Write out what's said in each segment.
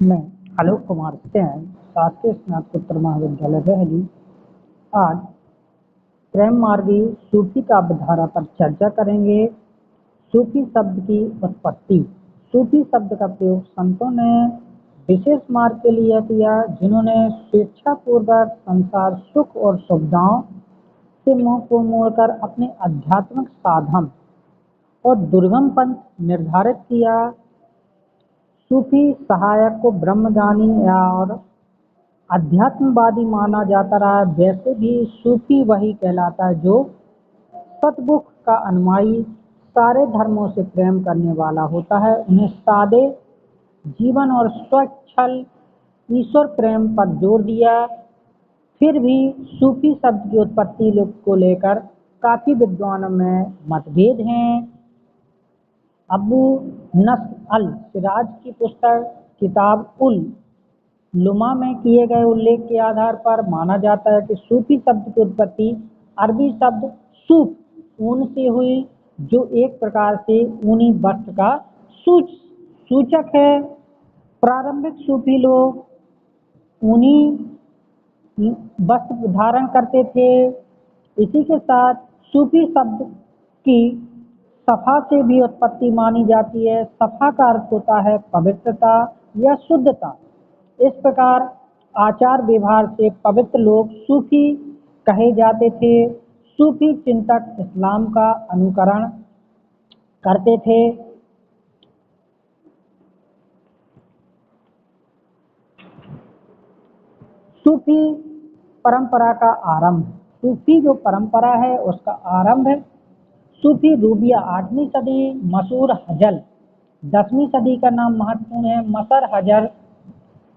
मैं आलोक कुमार सेन, शासकीय स्नातकोत्तर महाविद्यालय बहली आज प्रेम मार्गी सूफी काव्यधारा पर चर्चा करेंगे। सूफी शब्द की उत्पत्ति। सूफी शब्द का प्रयोग संतों ने विशेष मार्ग के लिए किया, जिन्होंने स्वेच्छापूर्वक संसार सुख और सुविधाओं से मुंह को मोड़कर अपने आध्यात्मिक साधन और दुर्गम पंथ निर्धारित किया। सूफी सहायक को ब्रह्मज्ञानी और अध्यात्मवादी माना जाता रहा है। वैसे भी सूफी वही कहलाता है जो सतमुख का अनुयायी, सारे धर्मों से प्रेम करने वाला होता है। उन्हें सादे जीवन और स्वच्छल ईश्वर प्रेम पर जोर दिया। फिर भी सूफी शब्द की उत्पत्ति को लेकर काफी विद्वानों में मतभेद हैं। अबू नस्र अल सिराज की पुस्तक किताब उल लुमा में किए गए उल्लेख के आधार पर माना जाता है कि सूफी शब्द की उत्पत्ति अरबी शब्द सूफ ऊन से हुई, जो एक प्रकार से ऊनी वस्त्र का सूचक है। प्रारंभिक सूफी लोग ऊनी वस्त्र धारण करते थे। इसी के साथ सूफी शब्द की सफा से भी उत्पत्ति मानी जाती है। सफा का अर्थ होता है पवित्रता या शुद्धता। इस प्रकार आचार व्यवहार से पवित्र लोग सूफी कहे जाते थे। सूफी चिंतक इस्लाम का अनुकरण करते थे। सूफी परंपरा का आरंभ। सूफी जो परंपरा है उसका आरंभ है सूफी रूबिया 8वीं सदी, मसूर हजल 10वीं सदी का नाम महत्वपूर्ण है। मसर हजर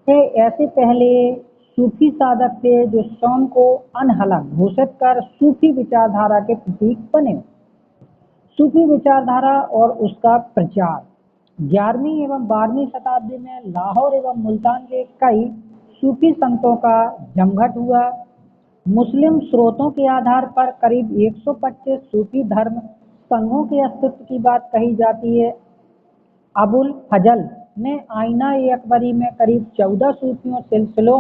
के ऐसे पहले सूफी साधक थे जो स्वयं को अनहलक घोषित कर सूफी विचारधारा के प्रतीक बने। सूफी विचारधारा और उसका प्रचार 11वीं एवं 12वीं शताब्दी में लाहौर एवं मुल्तान के कई सूफी संतों का जमघट हुआ। मुस्लिम स्रोतों के आधार पर करीब 125 सूफी धर्म संघों के अस्तित्व की बात कही जाती है। अबुल फजल ने आईना अकबरी में करीब 14 सूफियों सिलसिलों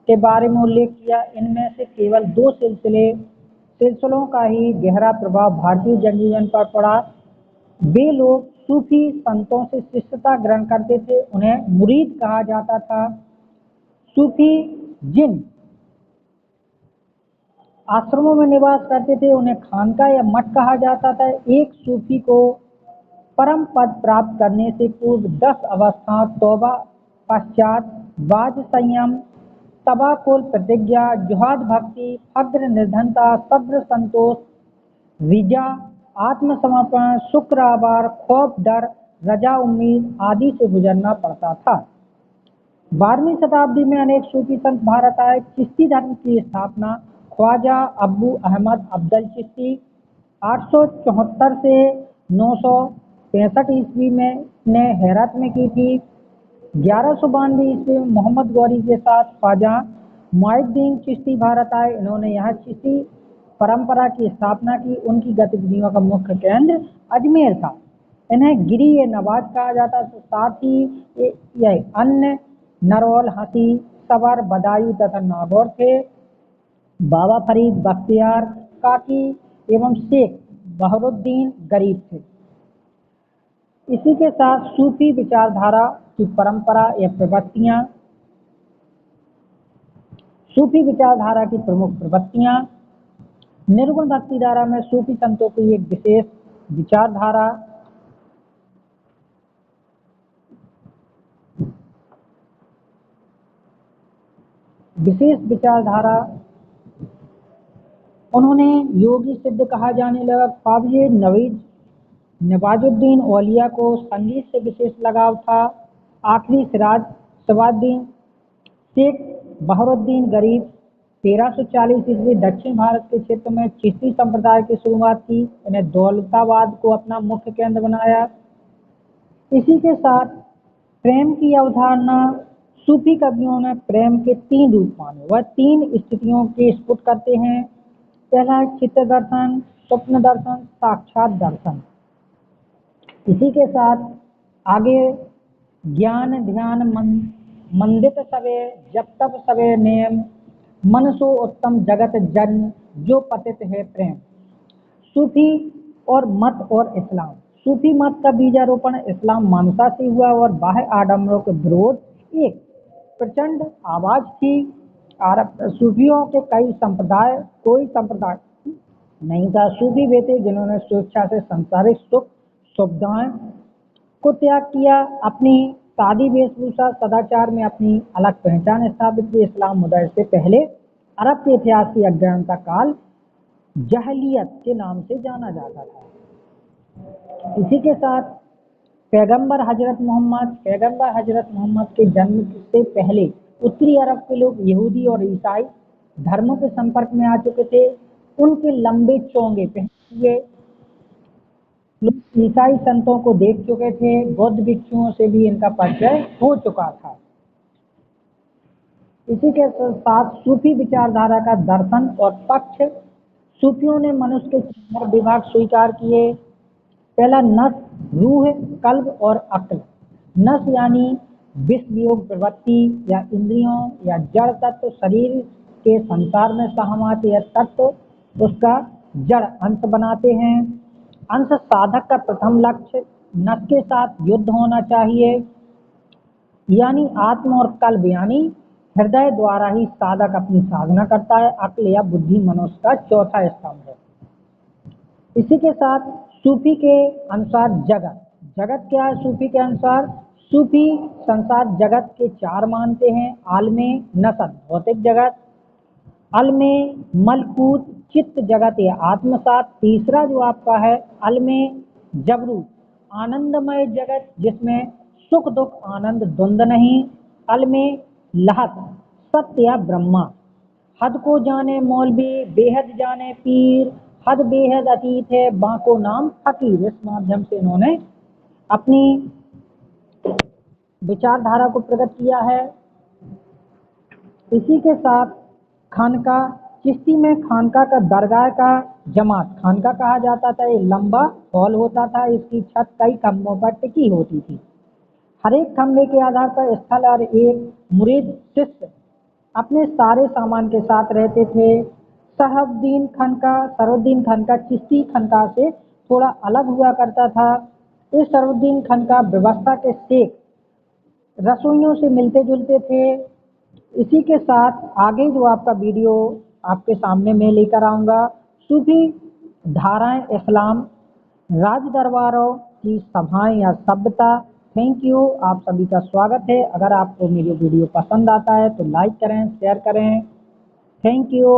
के बारे में उल्लेख किया। इनमें से केवल 2 सिलसिलों का ही गहरा प्रभाव भारतीय जनजीवन पर पड़ा। वे लोग सूफी संतों से शिष्यता ग्रहण करते थे, उन्हें मुरीद कहा जाता था। सूफी जिन आश्रमों में निवास करते थे उन्हें खानका या मठ कहा जाता था। एक सूफी को परम पद प्राप्त करने से पूर्व 10 अवस्थाओं तौबा, पश्चात वाज संयम, तबाकुल प्रतिज्ञा, जुहाद भक्ति, फग्र निर्धनता, सब्र संतोष, रिजा आत्मसमर्पण, शुक्र आभार, खौफ डर, रजा उम्मीद आदि से गुजरना पड़ता था। 12वीं शताब्दी में अनेक सूफी संत भारत आए। चिश्ती धर्म की स्थापना ख्वाजा अब्बू अहमद अब्दल चिश्ती 874 से 965 ईस्वी में ने हेरत में की थी। 1192 ईस्वी में मोहम्मद गौरी के साथ ख्वाजा मुइनुद्दीन चिश्ती भारत आए। इन्होंने यहाँ चिश्ती परंपरा की स्थापना की। उनकी गतिविधियों का मुख्य केंद्र अजमेर था। इन्हें गिरी ए नवाज कहा जाता था। साथ ही यह अन्य नरौल, हंसी, सबर, बदायूं तथा नागौर थे। बाबा फरीद, बख्तियार काकी एवं शेख बहरुद्दीन गरीब थे। इसी के साथ सूफी विचारधारा की परंपरा या प्रवृत्तियां। सूफी विचारधारा की प्रमुख प्रवृत्तियां। निर्गुण भक्ति धारा में सूफी संतों की एक विशेष विचारधारा। उन्होंने योगी सिद्ध कहा जाने लगा। ख्वाजा नवाजुद्दीन औलिया को संगीत से विशेष लगाव था। आखिरी सिराजुद्दीन शेख बहरुद्दीन गरीब 1340 ईस्वी दक्षिण भारत के क्षेत्र में चिश्ती संप्रदाय की शुरुआत की। इन्हें दौलताबाद को अपना मुख्य केंद्र बनाया। इसी के साथ प्रेम की अवधारणा। सूफी कवियों ने प्रेम के 3 रूप माने। वह 3 स्थितियों के स्फुट करते हैं। पहला है चित्त दर्शन, स्वप्न दर्शन, साक्षात दर्शन। इसी के साथ आगे ज्ञान, ध्यान, मन मंदित सवे जब तब सवे नेम, मन सो उत्तम जगत जन, जो पतित है प्रेम। सूफी और मत और इस्लाम। सूफी मत का बीजारोपण इस्लाम मान्यता से हुआ और बाह्य आडम्बरों के विरोध एक प्रचंड आवाज थी। सूफियों के कोई संप्रदाय नहीं था। सूफी वे थे जिन्होंने स्वेच्छा से सांसारिक सुख सुविधाएं को त्याग किया, अपनी सादी वेशभूषा सदाचार में अपनी अलग पहचान स्थापित की। इस्लाम उदय से पहले अरब के इतिहास की अज्ञानता काल जहलियत के नाम से जाना जाता था। इसी के साथ पैगंबर हजरत मोहम्मद के जन्म से पहले उत्तरी अरब के लोग यहूदी और ईसाई धर्मों के संपर्क में आ चुके थे। उनके लंबे चोंगे पहने हुए लोग ईसाई संतों को देख चुके थे। बौद्ध भिक्षुओं से भी इनका परिचय हो चुका था। इसी के साथ सूफी विचारधारा का दर्शन और पक्ष। सूफियों ने मनुष्य के 4 विभाग स्वीकार किए। पहला नस, रूह, कल्ब और अक्ल। नस यानी विष वियोग प्रवृत्ति या इंद्रियों या जड़ तत्व, शरीर के संसार में सहमत या तत्व उसका जड़ अंश बनाते हैं। अंश साधक का प्रथम लक्ष्य नस के साथ युद्ध होना चाहिए, यानी आत्म और कल्ब यानी हृदय द्वारा ही साधक अपनी साधना करता है। अक्ल या बुद्धि मनुष्य का चौथा स्तंभ है। इसी के साथ सूफी के अनुसार जगत क्या है? सूफी के अनुसार सूफी संसार जगत के 4 मानते हैं। आलमे नसद भौतिक जगत, अलमे मलकूत चित्त जगत या आत्मसात। तीसरा जो आपका है अलमे जबरूत आनंदमय जगत, जिसमें सुख दुख आनंद द्वंद नहीं। अलमे लहत सत्य या ब्रह्मा। हद को जाने मौलवी बेहद जाने पीर, हद बेहद अतीत है बाको नाम फकीर। इस माध्यम से इन्होंने अपनी विचारधारा को प्रकट किया है। इसी के साथ खानका, चिश्ती में खानका का दरगाह का जमात खानका कहा जाता था। ये लंबा हॉल होता था, इसकी छत कई खंभों पर टिकी होती थी। हर एक खंभे के आधार पर स्थल और एक मुरीद शिष्य अपने सारे सामान के साथ रहते थे। सरहुद्दीन खनका चिश्ती खनका से थोड़ा अलग हुआ करता था। इस सरहुद्दीन खनका व्यवस्था के शेख रसोइयों से मिलते जुलते थे। इसी के साथ आगे जो आपका वीडियो आपके सामने मैं लेकर आऊँगा, सूफी धाराएं इस्लाम, राज दरबारों की सभाएं या सभ्यता। थैंक यू, आप सभी का स्वागत है। अगर आपको मेरी वीडियो पसंद आता है तो लाइक करें, शेयर करें। Thank you.